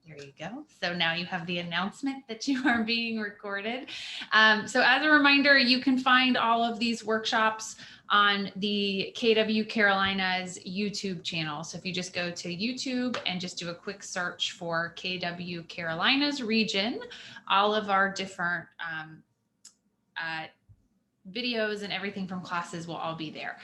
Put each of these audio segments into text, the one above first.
There you go. So now you have the announcement that you are being recorded. So as a reminder, you can find all of these workshops on the KW Carolina's YouTube channel. So if you just go to YouTube and just do a quick search for KW Carolina's region, all of our different videos and everything from classes will all be there.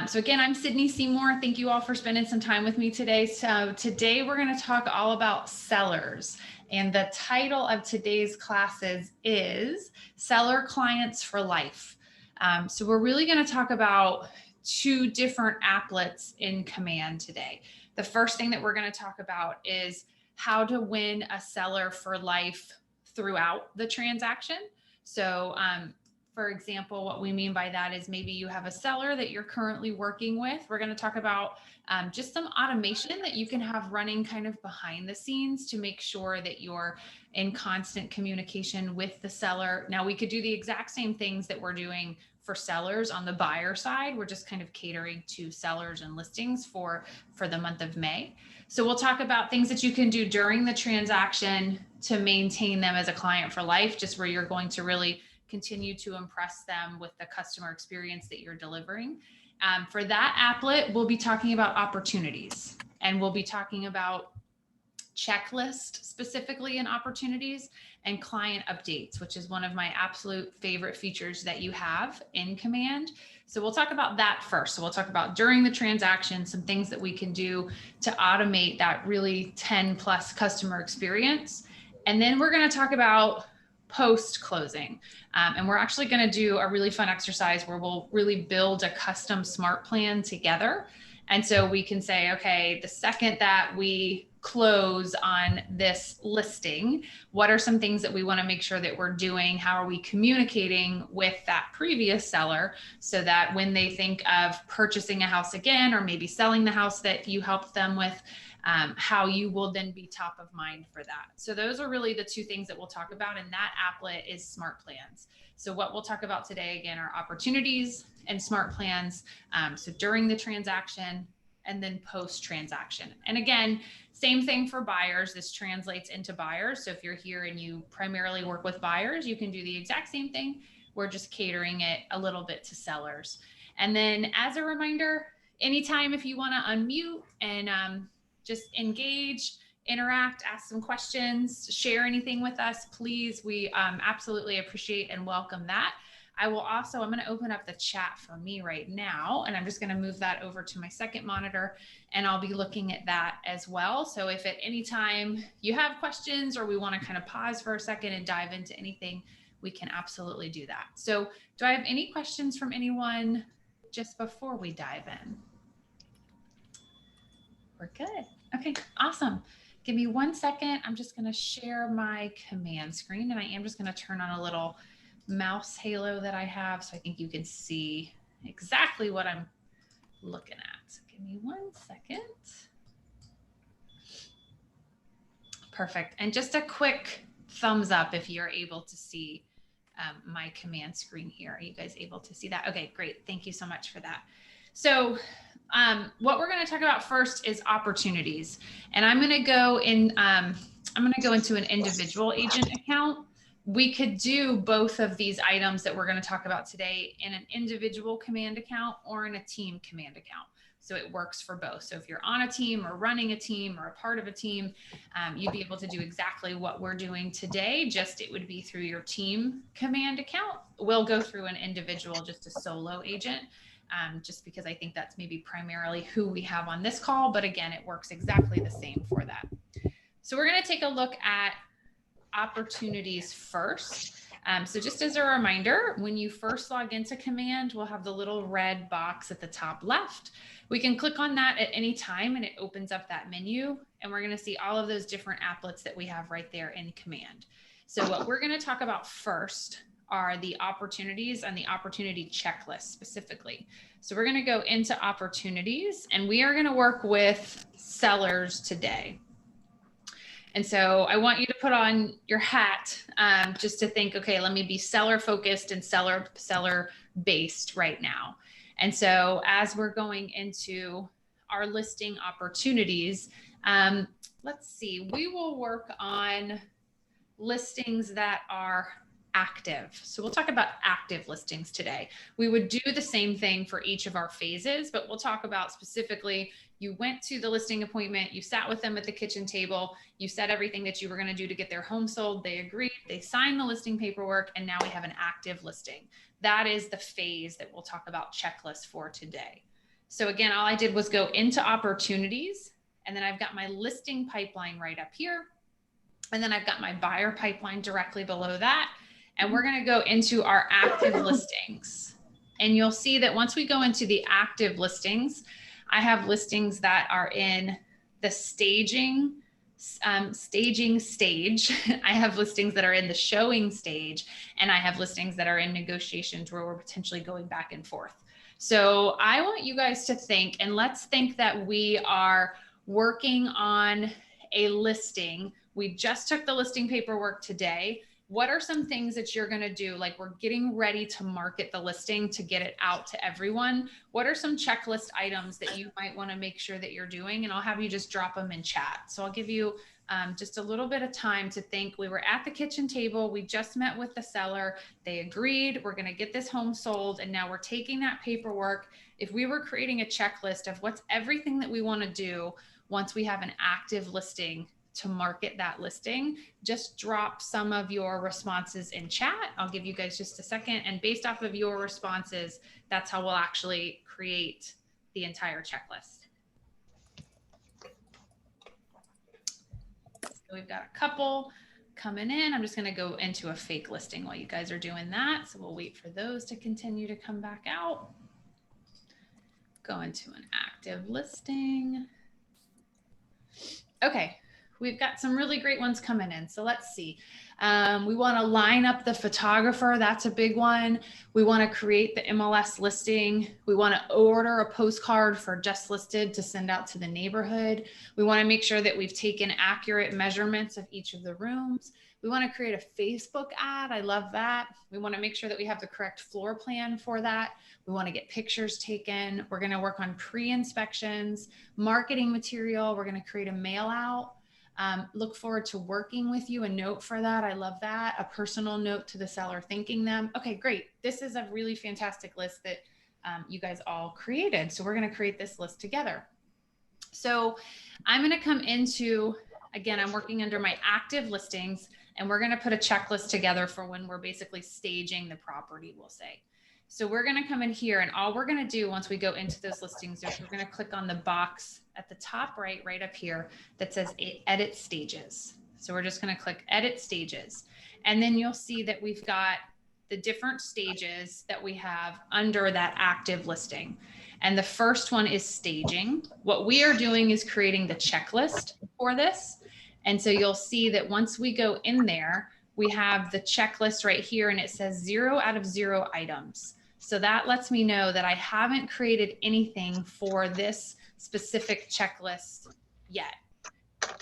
So again, I'm Sydney Seymour. Thank you all for spending some time with me today. So today we're going to talk all about sellers. And the title of today's classes is Seller Clients for Life. So we're really going to talk about two different applets in Command today. The first thing that we're going to talk about is how to win a seller for life throughout the transaction. So, for example, what we mean by that is maybe you have a seller that you're currently working with. We're going to talk about just some automation that you can have running kind of behind the scenes to make sure that you're in constant communication with the seller. Now, we could do the exact same things that we're doing for sellers on the buyer side. We're just kind of catering to sellers and listings for the month of May. So we'll talk about things that you can do during the transaction to maintain them as a client for life, just where you're going to really continue to impress them with the customer experience that you're delivering. For that applet, we'll be talking about opportunities, and we'll be talking about checklist specifically in opportunities and client updates, which is one of my absolute favorite features that you have in Command. So we'll talk about that first. So we'll talk about during the transaction, some things that we can do to automate that really 10 plus customer experience. And then we're going to talk about post closing. And we're actually going to do a really fun exercise where we'll really build a custom smart plan together. And so we can say, okay, the second that we close on this listing, what are some things that we want to make sure that we're doing? How are we communicating with that previous seller so that when they think of purchasing a house again, or maybe selling the house that you helped them with, how you will then be top of mind for that. So those are really the two things that we'll talk about, and that applet is smart plans. So what we'll talk about today, again, are opportunities and smart plans. So during the transaction and then post transaction. And again, same thing for buyers. This translates into buyers. So if you're here and you primarily work with buyers, you can do the exact same thing. We're just catering it a little bit to sellers. And then as a reminder, anytime if you want to unmute and just engage, interact, ask some questions, share anything with us, please. We absolutely appreciate and welcome that. I'm going to open up the chat for me right now, and I'm just going to move that over to my second monitor, and I'll be looking at that as well. So if at any time you have questions or we want to kind of pause for a second and dive into anything, we can absolutely do that. So do I have any questions from anyone just before we dive in? We're good. Okay, awesome. Give me 1 second. I'm just going to share my command screen, and I am just going to turn on a little mouse halo that I have so I think you can see exactly what I'm looking at. So give me 1 second. Perfect. And just a quick thumbs up if you're able to see my command screen here. Are you guys able to see that? Okay, great. Thank you so much for that. So what we're going to talk about first is opportunities, and I'm going to go into an individual agent account. We could do both of these items that we're going to talk about today in an individual command account or in a team command account. So it works for both. So if you're on a team or running a team or a part of a team, you'd be able to do exactly what we're doing today, just it would be through your team command account. We'll go through an individual, just a solo agent. Just because I think that's maybe primarily who we have on this call, but again, it works exactly the same for that. So we're going to take a look at opportunities first. So just as a reminder, when you first log into Command, we'll have the little red box at the top left. We can click on that at any time and it opens up that menu, and we're going to see all of those different applets that we have right there in Command. So what we're going to talk about first are the opportunities and the opportunity checklist specifically. So we're going to go into opportunities, and we are going to work with sellers today. And so I want you to put on your hat just to think, okay, let me be seller focused and seller based right now. And so as we're going into our listing opportunities, Let's see, we will work on listings that are active. So we'll talk about active listings today. We would do the same thing for each of our phases, but we'll talk about specifically, you went to the listing appointment, you sat with them at the kitchen table, you said everything that you were going to do to get their home sold, they agreed, they signed the listing paperwork, and now we have an active listing. That is the phase that we'll talk about checklists for today. So again, all I did was go into opportunities, and then I've got my listing pipeline right up here. And then I've got my buyer pipeline directly below that. And we're going to go into our active listings. And you'll see that once we go into the active listings, I have listings that are in the staging stage. I have listings that are in the showing stage, and I have listings that are in negotiations where we're potentially going back and forth. So I want you guys to think, and let's think that we are working on a listing. We just took the listing paperwork today. What are some things that you're going to do? Like, we're getting ready to market the listing to get it out to everyone. What are some checklist items that you might want to make sure that you're doing? And I'll have you just drop them in chat. So I'll give you just a little bit of time to think. We were at the kitchen table. We just met with the seller. They agreed. We're going to get this home sold. And now we're taking that paperwork. If we were creating a checklist of what's everything that we want to do once we have an active listing to market that listing, just drop some of your responses in chat. I'll give you guys just a second. And based off of your responses, that's how we'll actually create the entire checklist. So we've got a couple coming in. I'm just going to go into a fake listing while you guys are doing that. So we'll wait for those to continue to come back out. Go into an active listing. Okay. We've got some really great ones coming in. So let's see. We want to line up the photographer. That's a big one. We want to create the MLS listing. We want to order a postcard for Just Listed to send out to the neighborhood. We want to make sure that we've taken accurate measurements of each of the rooms. We want to create a Facebook ad. I love that. We want to make sure that we have the correct floor plan for that. We want to get pictures taken. We're going to work on pre-inspections, marketing material. We're going to create a mail out. Look forward to working with you. A note for that. I love that. A personal note to the seller thanking them. Okay, great. This is a really fantastic list that you guys all created. So we're going to create this list together. So I'm going to come into, again, I'm working under my active listings, and we're going to put a checklist together for when we're basically staging the property, we'll say. So we're going to come in here, and all we're going to do once we go into those listings is we're going to click on the box at the top right up here that says edit stages. So we're just going to click edit stages. And then you'll see that we've got the different stages that we have under that active listing. And the first one is staging. What we are doing is creating the checklist for this. And so you'll see that once we go in there, we have the checklist right here, and it says 0 out of 0 items. So that lets me know that I haven't created anything for this specific checklist yet.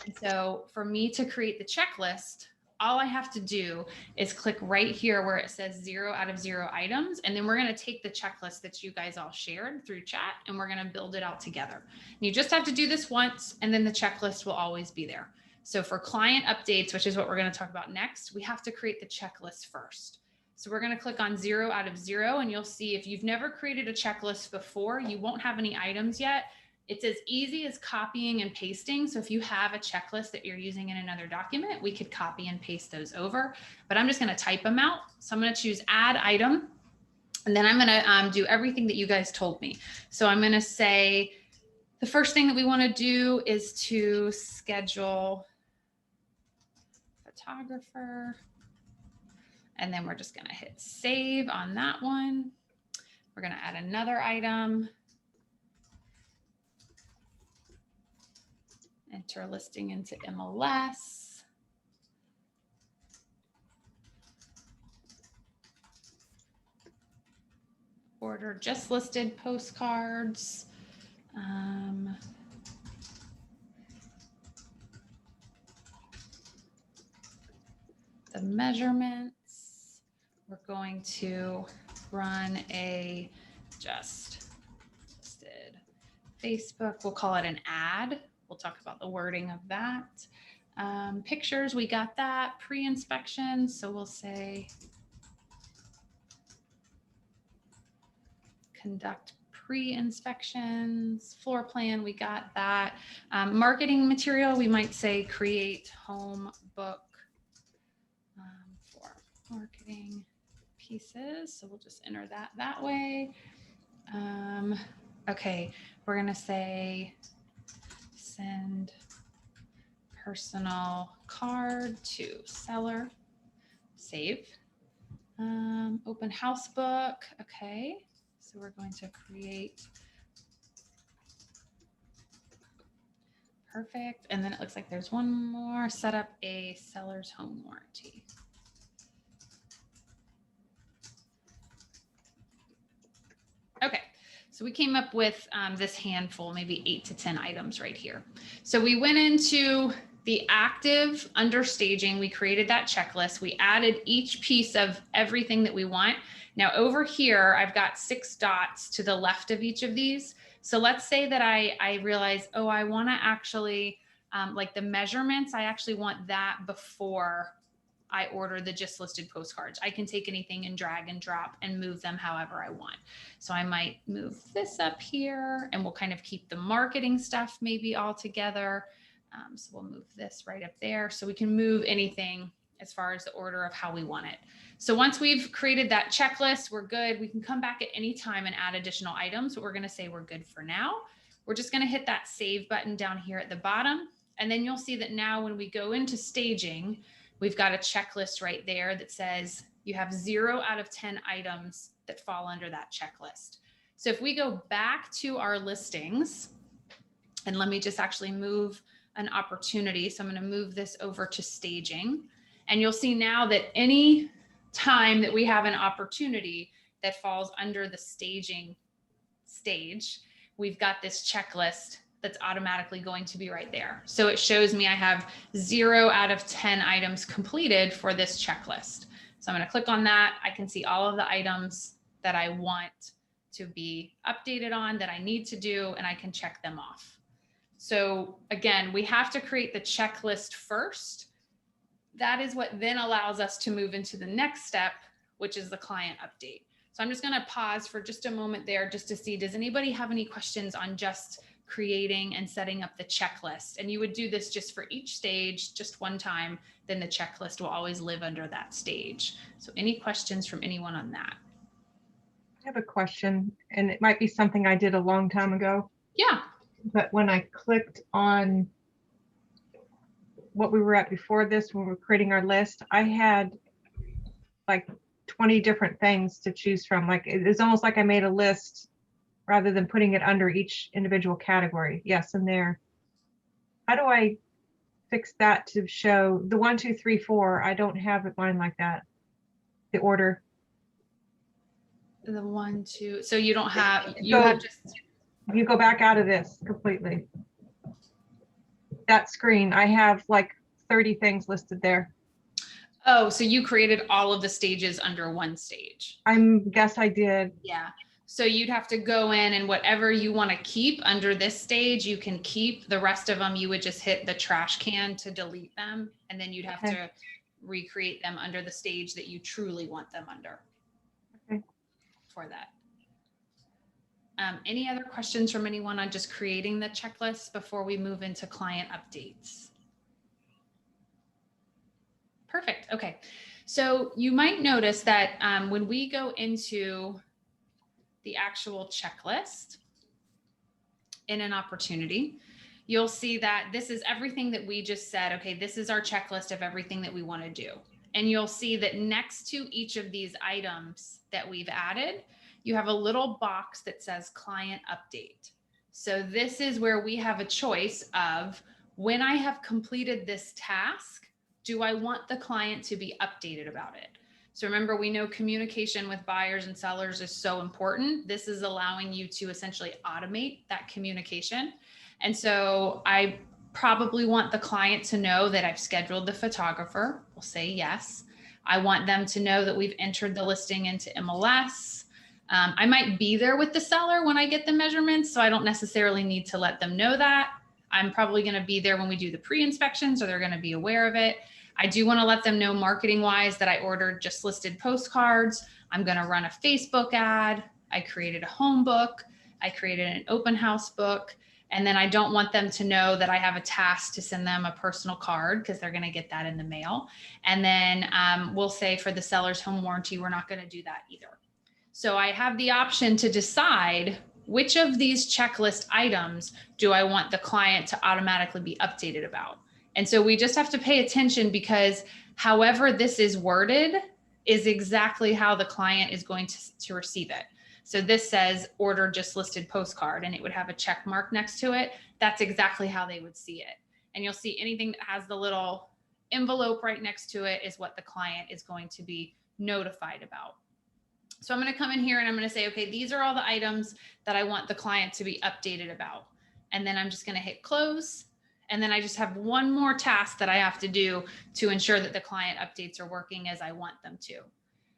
And so for me to create the checklist, all I have to do is click right here where it says 0 out of 0 items. And then we're going to take the checklist that you guys all shared through chat, and we're going to build it out together. And you just have to do this once, and then the checklist will always be there. So for client updates, which is what we're going to talk about next, we have to create the checklist first. So we're going to click on 0 out of 0, and you'll see if you've never created a checklist before, you won't have any items yet. It's as easy as copying and pasting. So if you have a checklist that you're using in another document, we could copy and paste those over, but I'm just going to type them out. So I'm going to choose add item, and then I'm going to do everything that you guys told me. So I'm going to say the first thing that we want to do is to schedule photographer. And then we're just going to hit save on that one. We're going to add another item. Enter listing into MLS. Order Just Listed postcards. The measurements. We're going to run a Just Listed Facebook. We'll call it an ad. We'll talk about the wording of that. Pictures, we got that. Pre-inspection, so we'll say conduct pre-inspections. Floor plan, we got that. Marketing material, we might say create home book for marketing pieces. So we'll just enter that way. Okay, we're gonna say send personal card to seller, save. Open house book, okay. So we're going to create, perfect. And then it looks like there's one more, set up a seller's home warranty. Okay, so we came up with this handful, maybe 8 to 10 items right here. So we went into the active under staging, we created that checklist. We added each piece of everything that we want. Now over here, I've got 6 dots to the left of each of these. So let's say that I realize, oh, I want to actually, like the measurements, I actually want that before I order the just listed postcards. I can take anything and drag and drop and move them however I want. So I might move this up here and we'll kind of keep the marketing stuff maybe all together. So we'll move this right up there. So we can move anything as far as the order of how we want it. So once we've created that checklist, we're good. We can come back at any time and add additional items, but we're going to say we're good for now. We're just going to hit that save button down here at the bottom. And then you'll see that now when we go into staging, we've got a checklist right there that says you have 0 out of 10 items that fall under that checklist. So if we go back to our listings, and let me just actually move an opportunity. So I'm going to move this over to staging. And you'll see now that any time that we have an opportunity that falls under the staging stage, we've got this checklist that's automatically going to be right there. So it shows me I have 0 out of 10 items completed for this checklist. So I'm going to click on that. I can see all of the items that I want to be updated on, that I need to do, and I can check them off. So again, we have to create the checklist first. That is what then allows us to move into the next step, which is the client update. So I'm just going to pause for just a moment there just to see, does anybody have any questions on just creating and setting up the checklist? And you would do this just for each stage, just one time, then the checklist will always live under that stage. So any questions from anyone on that? I have a question, and it might be something I did a long time ago. Yeah. But when I clicked on what we were at before this, when we were creating our list, I had like 20 different things to choose from. Like it was almost like I made a list rather than putting it under each individual category. Yes, and there. How do I fix that to show the 1, 2, 3, 4? I don't have it mine like that. The order. The 1, 2. So you don't have, you go back out of this completely. That screen, I have like 30 things listed there. Oh, so you created all of the stages under one stage. Guess I did. Yeah. So you'd have to go in and whatever you want to keep under this stage, you can keep. The rest of them, you would just hit the trash can to delete them. And then you'd have to recreate them under the stage that you truly want them under. Okay. For that. Any other questions from anyone on just creating the checklist before we move into client updates? Perfect. Okay. So you might notice that when we go into the actual checklist in an opportunity, you'll see that this is everything that we just said. Okay, this is our checklist of everything that we want to do. And you'll see that next to each of these items that we've added, you have a little box that says client update. So this is where we have a choice of, when I have completed this task, do I want the client to be updated about it? So remember, we know communication with buyers and sellers is so important. This is allowing you to essentially automate that communication. And so I probably want the client to know that I've scheduled the photographer. We'll say yes. I want them to know that we've entered the listing into MLS. I might be there with the seller when I get the measurements, so I don't necessarily need to let them know that. I'm probably going to be there when we do the pre-inspections, or they're going to be aware of it. I do want to let them know marketing wise that I ordered just listed postcards. I'm going to run a Facebook ad. I created a home book. I created an open house book. And then I don't want them to know that I have a task to send them a personal card, because they're going to get that in the mail. And then we'll say for the seller's home warranty, we're not going to do that either. So I have the option to decide which of these checklist items do I want the client to automatically be updated about. And so we just have to pay attention, because however this is worded is exactly how the client is going to receive it. So this says order just listed postcard, and it would have a check mark next to it. That's exactly how they would see it. And you'll see anything that has the little envelope right next to it is what the client is going to be notified about. So I'm going to come in here and I'm going to say, okay, these are all the items that I want the client to be updated about. And then I'm just going to hit close. And then I just have one more task that I have to do to ensure that the client updates are working as I want them to.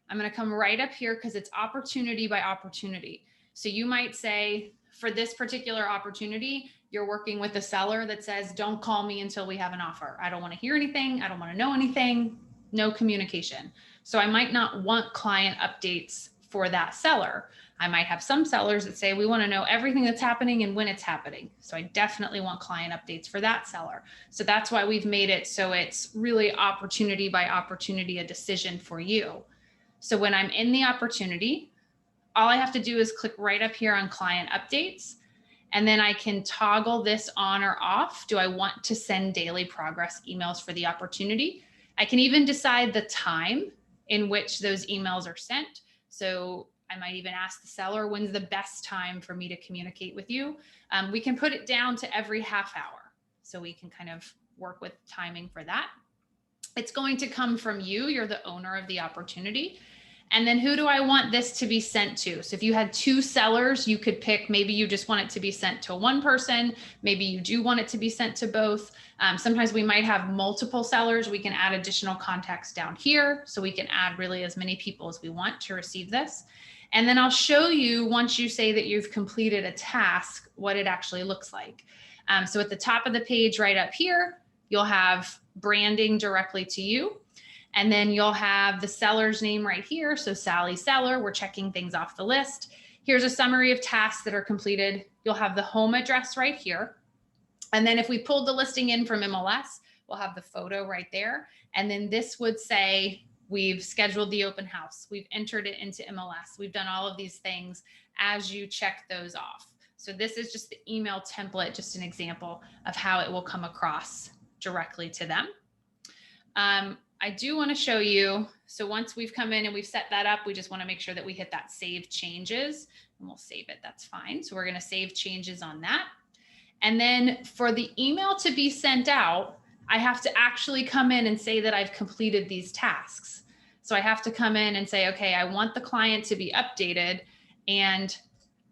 I'm going to come right up here because it's opportunity by opportunity. So you might say, for this particular opportunity, you're working with a seller that says, don't call me until we have an offer. I don't want to hear anything. I don't want to know anything. No communication. So I might not want client updates for that seller. I might have some sellers that say, we want to know everything that's happening and when it's happening. So I definitely want client updates for that seller. So that's why we've made it so it's really opportunity by opportunity, a decision for you. So when I'm in the opportunity, all I have to do is click right up here on client updates. And then I can toggle this on or off. Do I want to send daily progress emails for the opportunity? I can even decide the time in which those emails are sent. So I might even ask the seller, when's the best time for me to communicate with you? We can put it down to every half hour. So we can kind of work with timing for that. It's going to come from you. You're the owner of the opportunity. And then who do I want this to be sent to? So if you had two sellers, you could pick, maybe you just want it to be sent to one person. Maybe you do want it to be sent to both. Sometimes we might have multiple sellers. We can add additional contacts down here. So we can add really as many people as we want to receive this. And then I'll show you, once you say that you've completed a task, what it actually looks like. So at the top of the page right up here, you'll have branding directly to you. And then you'll have the seller's name right here. So Sally Seller, we're checking things off the list. Here's a summary of tasks that are completed. You'll have the home address right here. And then if we pulled the listing in from MLS, we'll have the photo right there. And then this would say, we've scheduled the open house. We've entered it into MLS. We've done all of these things as you check those off. So this is just the email template, just an example of how it will come across directly to them. I do want to show you, so once we've come in and we've set that up, we just want to make sure that we hit that save changes, and we'll save it, that's fine. So we're going to save changes on that. And then for the email to be sent out, I have to actually come in and say that I've completed these tasks. So I have to come in and say, okay, I want the client to be updated and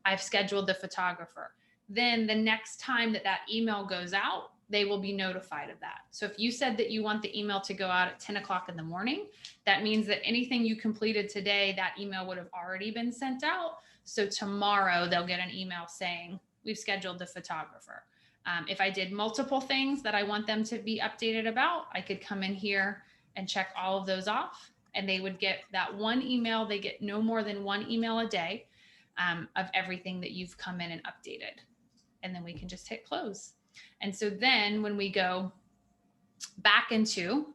I've scheduled the photographer. Then the next time that that email goes out, they will be notified of that. So if you said that you want the email to go out at 10 o'clock in the morning, that means that anything you completed today, that email would have already been sent out. So tomorrow they'll get an email saying, we've scheduled the photographer. If I did multiple things that I want them to be updated about, I could come in here and check all of those off, and they would get that one email. They get no more than one email a day of everything that you've come in and updated. And then we can just hit close. And so then when we go back into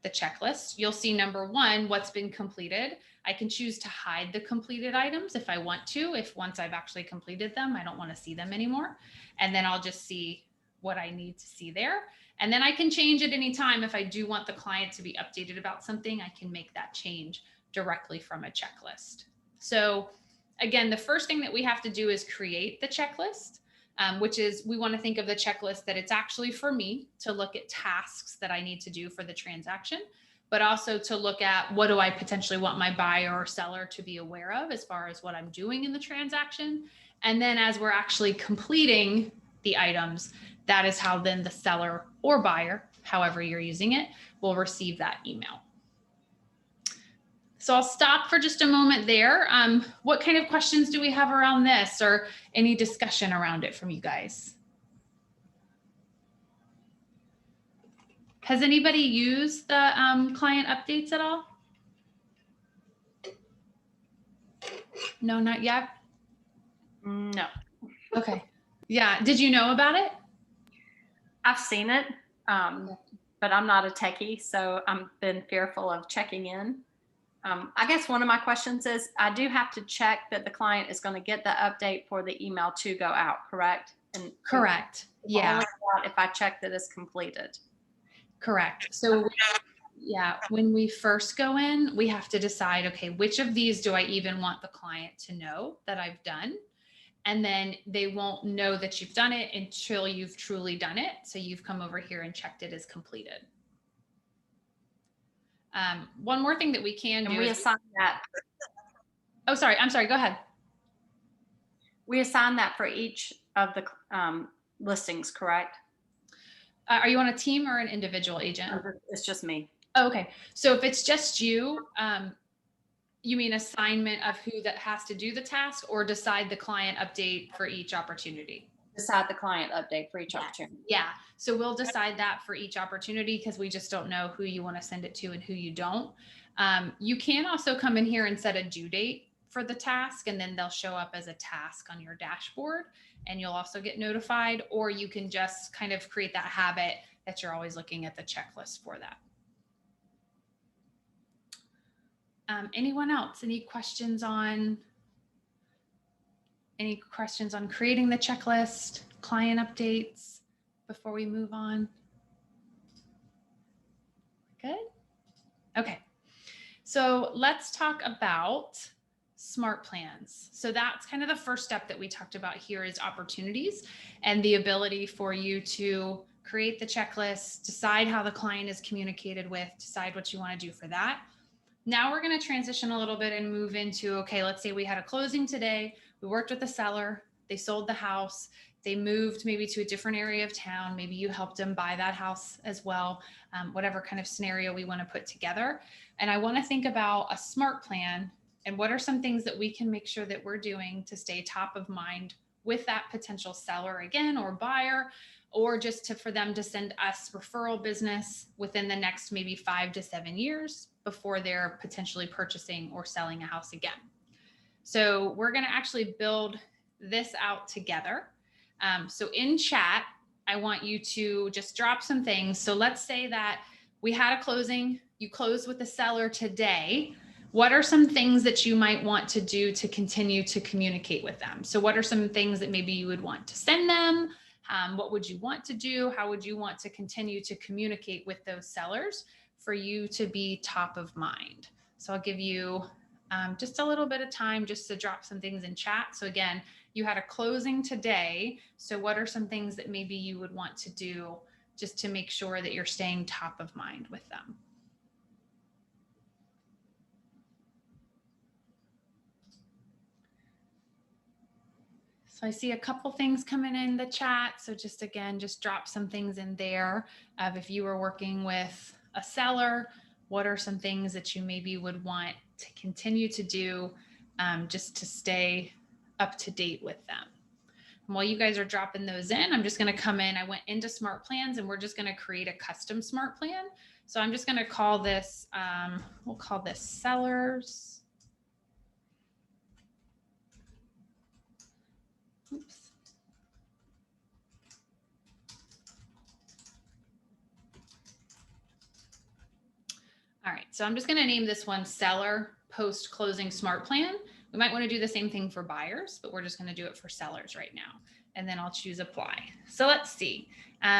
the checklist, you'll see number one, what's been completed. I can choose to hide the completed items if I want to. If once I've actually completed them, I don't want to see them anymore. And then I'll just see what I need to see there. And then I can change at any time. If I do want the client to be updated about something, I can make that change directly from a checklist. So again, the first thing that we have to do is create the checklist. Which is, we want to think of the checklist that it's actually for me to look at tasks that I need to do for the transaction, but also to look at what do I potentially want my buyer or seller to be aware of as far as what I'm doing in the transaction. And then as we're actually completing the items, that is how then the seller or buyer, however you're using it, will receive that email. So I'll stop for just a moment there. What kind of questions do we have around this, or any discussion around it from you guys? Has anybody used the client updates at all? No, not yet. No, Okay. Yeah. Did you know about it? I've seen it, but I'm not a techie, so I've been fearful of checking in. I guess one of my questions is, I do have to check that the client is going to get the update for the email to go out, correct? And Correct. Yeah. only out if I check that it's completed. Correct. So yeah, when we first go in, we have to decide, okay, which of these do I even want the client to know that I've done? And then they won't know that you've done it until you've truly done it. So you've come over here and checked it as completed. One more thing that we can do. And we assign that. Oh, sorry. I'm sorry. Go ahead. We assign that for each of the listings, correct? Are you on a team or an individual agent? It's just me. Oh, okay. So if it's just you, you mean assignment of who that has to do the task, or decide the client update for each opportunity? Decide the client update for each opportunity. Yeah. So we'll decide that for each opportunity because we just don't know who you want to send it to and who you don't. You can also come in here and set a due date for the task, and then they'll show up as a task on your dashboard, and you'll also get notified, or you can just kind of create that habit that you're always looking at the checklist for that. Anyone else? Any questions on creating the checklist, client updates before we move on? Good. Okay. So let's talk about smart plans. So that's kind of the first step that we talked about here, is opportunities and the ability for you to create the checklist, decide how the client is communicated with, decide what you want to do for that. Now we're going to transition a little bit and move into, okay, let's say we had a closing today. We worked with the seller. They sold the house. They moved maybe to a different area of town. Maybe you helped them buy that house as well. Whatever kind of scenario we want to put together. And I want to think about a smart plan and what are some things that we can make sure that we're doing to stay top of mind with that potential seller again, or buyer, or just for them to send us referral business within the next maybe 5 to 7 years before they're potentially purchasing or selling a house again. So we're going to actually build this out together. So in chat, I want you to just drop some things. So let's say that we had a closing, you closed with the seller today. What are some things that you might want to do to continue to communicate with them? So what are some things that maybe you would want to send them? What would you want to do? How would you want to continue to communicate with those sellers for you to be top of mind? So I'll give you just a little bit of time just to drop some things in chat. So again, you had a closing today. So what are some things that maybe you would want to do just to make sure that you're staying top of mind with them? So I see a couple things coming in the chat. So just again, just drop some things in there of if you were working with a seller, what are some things that you maybe would want to continue to do just to stay up to date with them. And while you guys are dropping those in, I'm just going to come in. I went into smart plans and we're just going to create a custom smart plan. So I'm just going to call this, we'll call this sellers. Oops. All right, so I'm just going to name this one seller post-closing smart plan. We might want to do the same thing for buyers, but we're just going to do it for sellers right now. And then I'll choose apply. So let's see.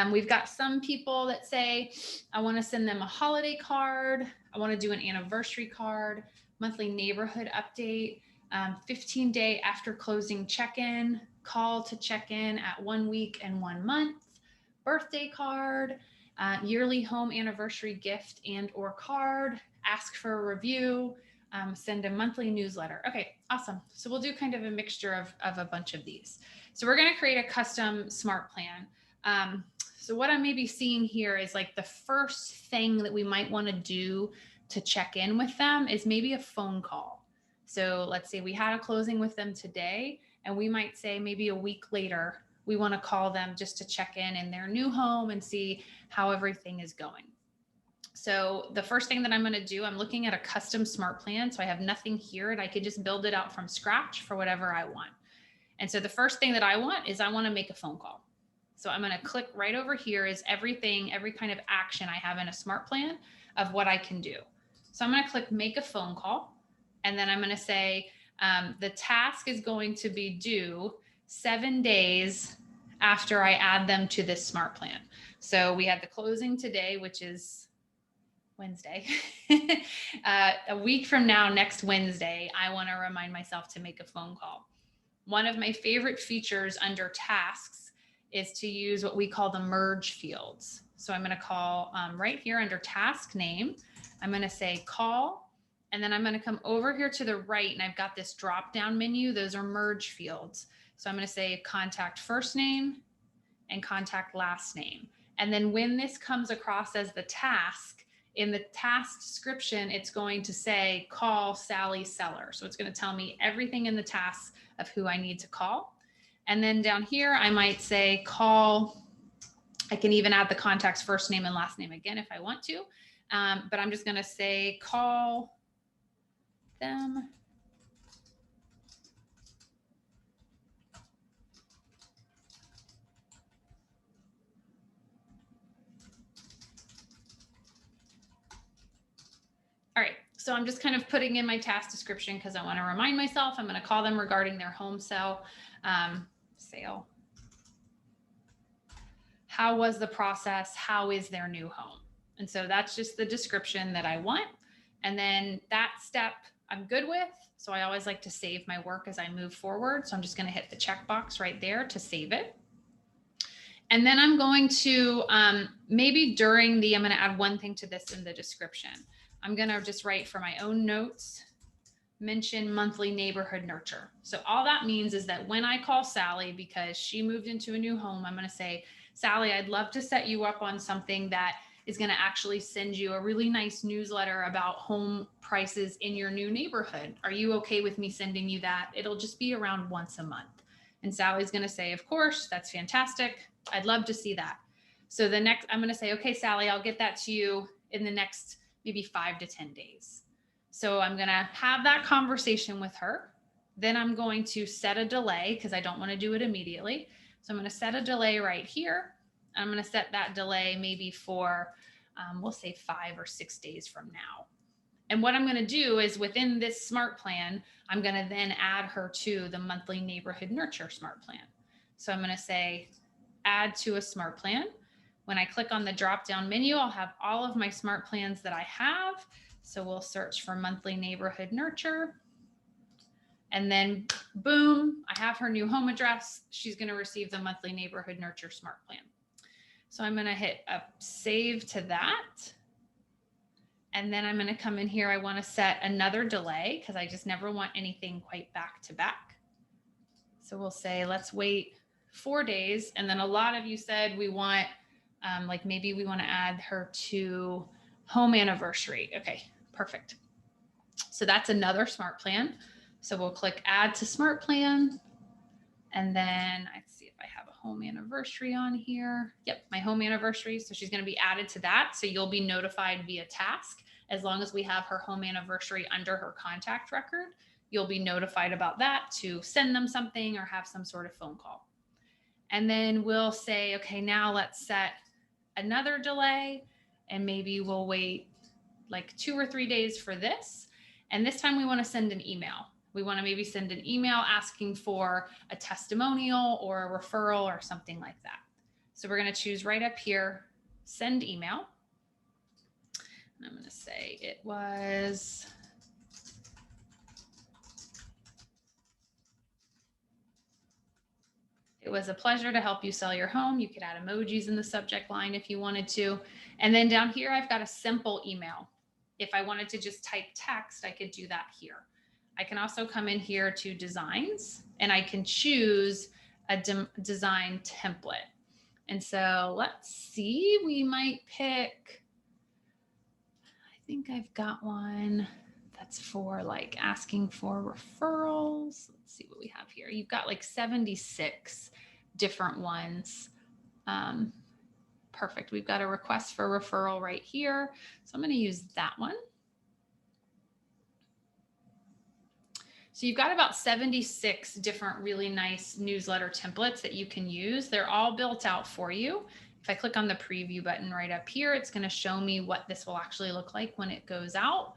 We've got some people that say, I want to send them a holiday card. I want to do an anniversary card, monthly neighborhood update, 15-day after closing check-in, call to check in at 1 week and 1 month, birthday card, yearly home anniversary gift and or card, ask for a review, send a monthly newsletter. Okay, awesome. So we'll do kind of a mixture of a bunch of these. So we're going to create a custom smart plan. So what I may be seeing here is like the first thing that we might want to do to check in with them is maybe a phone call. So let's say we had a closing with them today, and we might say maybe a week later, we want to call them just to check in their new home and see how everything is going. So the first thing that I'm going to do, I'm looking at a custom smart plan. So I have nothing here and I could just build it out from scratch for whatever I want. And so the first thing that I want is I want to make a phone call. So I'm going to click right over here is everything, every kind of action I have in a smart plan of what I can do. So I'm going to click make a phone call. And then I'm going to say the task is going to be due 7 days after I add them to this smart plan. So we had the closing today, which is Wednesday. A week from now, next Wednesday, I want to remind myself to make a phone call. One of my favorite features under tasks is to use what we call the merge fields. So I'm going to call right here under task name, I'm going to say call, and then I'm going to come over here to the right and I've got this drop down menu. Those are merge fields. So I'm going to say contact first name and contact last name. And then when this comes across as the task, in the task description, it's going to say call Sally Seller. So it's going to tell me everything in the task of who I need to call. And then down here, I might say call, I can even add the contact's first name and last name again if I want to, but I'm just going to say call them. All right, so I'm just kind of putting in my task description because I want to remind myself I'm going to call them regarding their home sale. How was the process? How is their new home? And so that's just the description that I want. And then that step I'm good with. So I always like to save my work as I move forward. So I'm just going to hit the checkbox right there to save it. And then I'm going to maybe I'm going to add one thing to this in the description. I'm going to just write for my own notes, mention monthly neighborhood nurture. So all that means is that when I call Sally because she moved into a new home, I'm going to say, Sally, I'd love to set you up on something that is going to actually send you a really nice newsletter about home prices in your new neighborhood. Are you okay with me sending you that? It'll just be around once a month. And Sally's going to say, of course, that's fantastic. I'd love to see that. So the next, I'm going to say, okay, Sally, I'll get that to you in the next maybe 5 to 10 days. So I'm going to have that conversation with her. Then I'm going to set a delay because I don't want to do it immediately. So I'm going to set a delay right here. I'm going to set that delay maybe for, we'll say 5 or 6 days from now. And what I'm going to do is within this smart plan, I'm going to then add her to the monthly neighborhood nurture smart plan. So I'm going to say add to a smart plan. When I click on the drop down menu, I'll have all of my smart plans that I have. So we'll search for monthly neighborhood nurture. And then boom, I have her new home address. She's going to receive the monthly neighborhood nurture smart plan. So I'm going to hit a save to that. And then I'm going to come in here. I want to set another delay because I just never want anything quite back to back. So we'll say, let's wait 4 days. And then a lot of you said we want, like maybe we want to add her to home anniversary. Okay, perfect. So that's another smart plan. So we'll click add to smart plan. And then let's see if I have a home anniversary on here. Yep, my home anniversary. So she's going to be added to that. So you'll be notified via task. As long as we have her home anniversary under her contact record, you'll be notified about that to send them something or have some sort of phone call. And then we'll say, okay, now let's set another delay and maybe we'll wait like 2 or 3 days for this. And this time we want to send an email. We want to maybe send an email asking for a testimonial or a referral or something like that. So we're going to choose right up here, send email. And I'm going to say it was a pleasure to help you sell your home. You could add emojis in the subject line if you wanted to. And then down here, I've got a simple email. If I wanted to just type text, I could do that here. I can also come in here to designs and I can choose a design template. And so let's see, we might pick, I think I've got one that's for like asking for referrals. Let's see what we have here. You've got like 76 different ones. perfect. We've got a request for referral right here. So I'm going to use that one. So you've got about 76 different really nice newsletter templates that you can use. They're all built out for you. If I click on the preview button right up here, it's going to show me what this will actually look like when it goes out.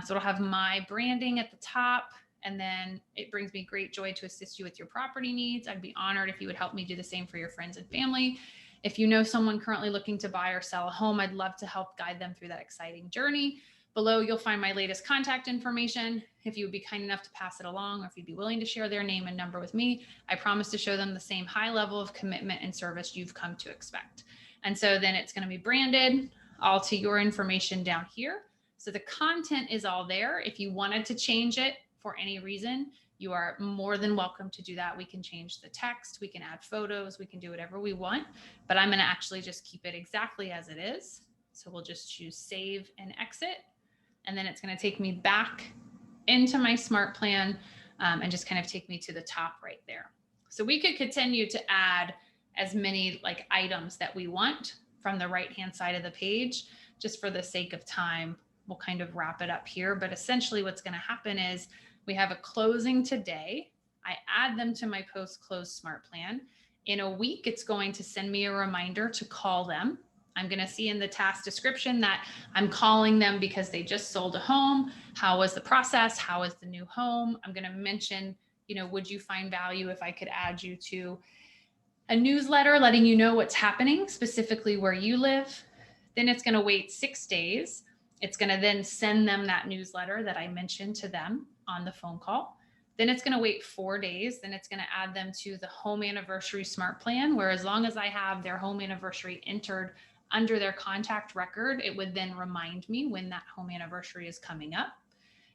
So it'll have my branding at the top, and then it brings me great joy to assist you with your property needs. I'd be honored if you would help me do the same for your friends and family. If you know someone currently looking to buy or sell a home, I'd love to help guide them through that exciting journey. Below, you'll find my latest contact information. If you would be kind enough to pass it along, or if you'd be willing to share their name and number with me, I promise to show them the same high level of commitment and service you've come to expect. And so then it's going to be branded all to your information down here. So the content is all there. If you wanted to change it for any reason, you are more than welcome to do that. We can change the text, we can add photos, we can do whatever we want, but I'm going to actually just keep it exactly as it is. So we'll just choose save and exit. And then it's going to take me back into my smart plan and just kind of take me to the top right there. So we could continue to add as many like items that we want from the right-hand side of the page. Just for the sake of time, we'll kind of wrap it up here. But essentially what's going to happen is we have a closing today. I add them to my post-close smart plan. In a week, it's going to send me a reminder to call them. I'm going to see in the task description that I'm calling them because they just sold a home. How was the process? How is the new home? I'm going to mention, you know, would you find value if I could add you to a newsletter letting you know what's happening, specifically where you live? Then it's going to wait 6 days. It's going to then send them that newsletter that I mentioned to them on the phone call. Then it's going to wait 4 days. Then it's going to add them to the home anniversary smart plan, where as long as I have their home anniversary entered under their contact record, it would then remind me when that home anniversary is coming up.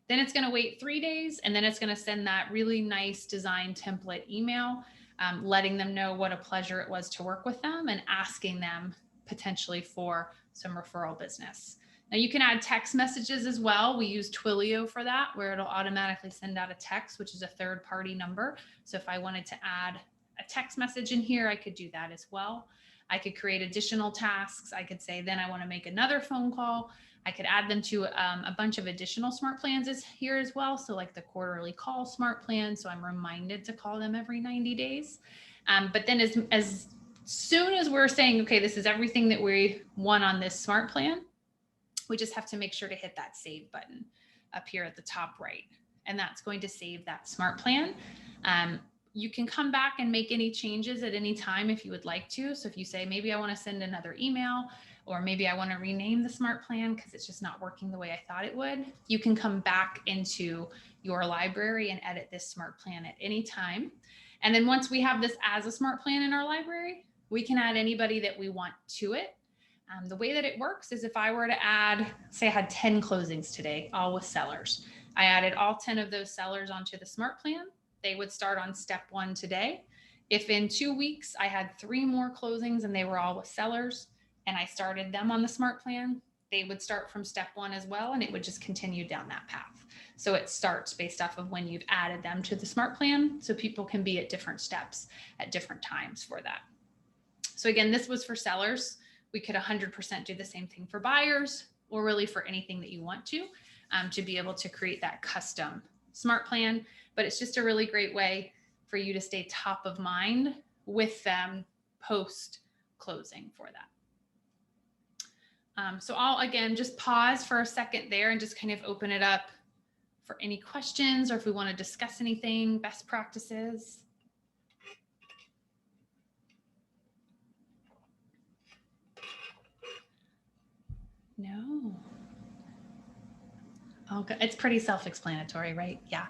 Then it's going to wait 3 days, and then it's going to send that really nice design template email, letting them know what a pleasure it was to work with them and asking them potentially for some referral business. Now you can add text messages as well. We use Twilio for that, where it'll automatically send out a text, which is a third-party number. So if I wanted to add a text message in here, I could do that as well. I could create additional tasks. I could say, then I want to make another phone call. I could add them to a bunch of additional smart plans here as well. So like the quarterly call smart plan. So I'm reminded to call them every 90 days. But then as soon as we're saying, okay, this is everything that we want on this smart plan, we just have to make sure to hit that save button up here at the top right. And that's going to save that smart plan. You can come back and make any changes at any time if you would like to. So if you say, maybe I want to send another email, or maybe I want to rename the smart plan because it's just not working the way I thought it would, you can come back into your library and edit this smart plan at any time. And then once we have this as a smart plan in our library, we can add anybody that we want to it. The way that it works is if I were to add, say I had 10 closings today, all with sellers. I added all 10 of those sellers onto the smart plan. They would start on step 1 today. If in 2 weeks I had 3 more closings and they were all with sellers and I started them on the smart plan, they would start from step 1 as well, and it would just continue down that path. So it starts based off of when you've added them to the smart plan, so people can be at different steps at different times for that. So again, this was for sellers. We could 100% do the same thing for buyers, or really for anything that you want to be able to create that custom smart plan. But it's just a really great way for you to stay top of mind with them post closing for that. So I'll again just pause for a second there and just kind of open it up for any questions, or if we want to discuss anything, best practices. No. Okay, it's pretty self-explanatory, right? Yeah.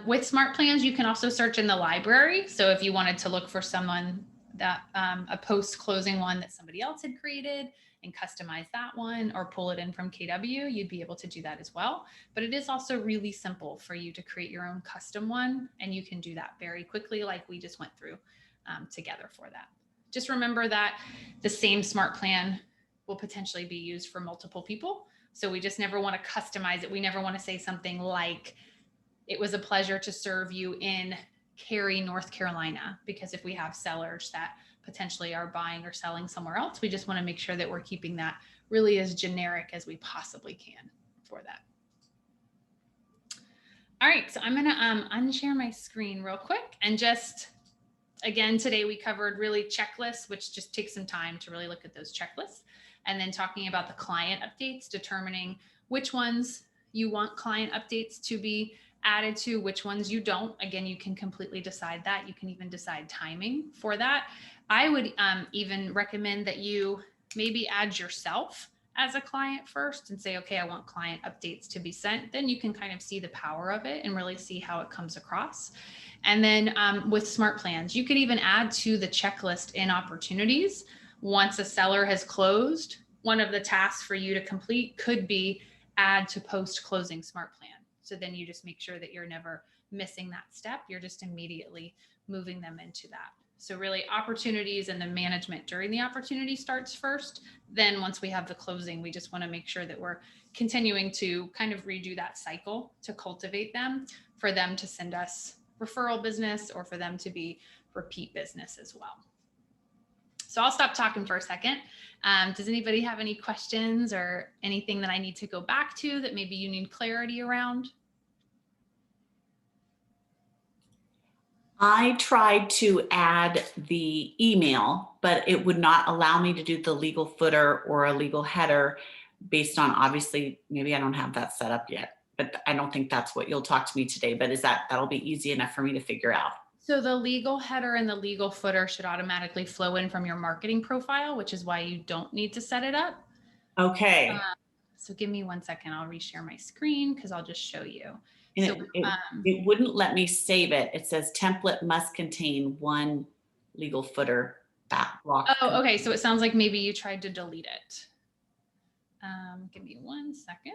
With smart plans, you can also search in the library. So if you wanted to look for someone that a post-closing one that somebody else had created and customize that one, or pull it in from KW, you'd be able to do that as well. But it is also really simple for you to create your own custom one, and you can do that very quickly, like we just went through together for that. Just remember that the same smart plan will potentially be used for multiple people. So we just never want to customize it. We never want to say something like, it was a pleasure to serve you in Cary, North Carolina, because if we have sellers that potentially are buying or selling somewhere else. We just want to make sure that we're keeping that really as generic as we possibly can for that. All right, so I'm going to unshare my screen real quick and just, again, today we covered really checklists, which just takes some time to really look at those checklists, and then talking about the client updates, determining which ones you want client updates to be added to, which ones you don't. Again, you can completely decide that. You can even decide timing for that. I would even recommend that you maybe add yourself as a client first and say, okay, I want client updates to be sent. Then you can kind of see the power of it and really see how it comes across. And then with smart plans, you could even add to the checklist in opportunities. Once a seller has closed, one of the tasks for you to complete could be add to post-closing smart plan. So then you just make sure that you're never missing that step. You're just immediately moving them into that. So really opportunities and the management during the opportunity starts first. Then once we have the closing, we just want to make sure that we're continuing to kind of redo that cycle to cultivate them, for them to send us referral business or for them to be repeat business as well. So I'll stop talking for a second. Does anybody have any questions or anything that I need to go back to that maybe you need clarity around? I tried to add the email, but it would not allow me to do the legal footer or a legal header based on, obviously, maybe I don't have that set up yet, but I don't think that's what you'll talk to me today, but that'll be easy enough for me to figure out. So the legal header and the legal footer should automatically flow in from your marketing profile, which is why you don't need to set it up. Okay. So give me 1 second. I'll reshare my screen because I'll just show you. And So, it wouldn't let me save it. It says template must contain one legal footer block. Oh, okay. So it sounds like maybe you tried to delete it. Give me 1 second.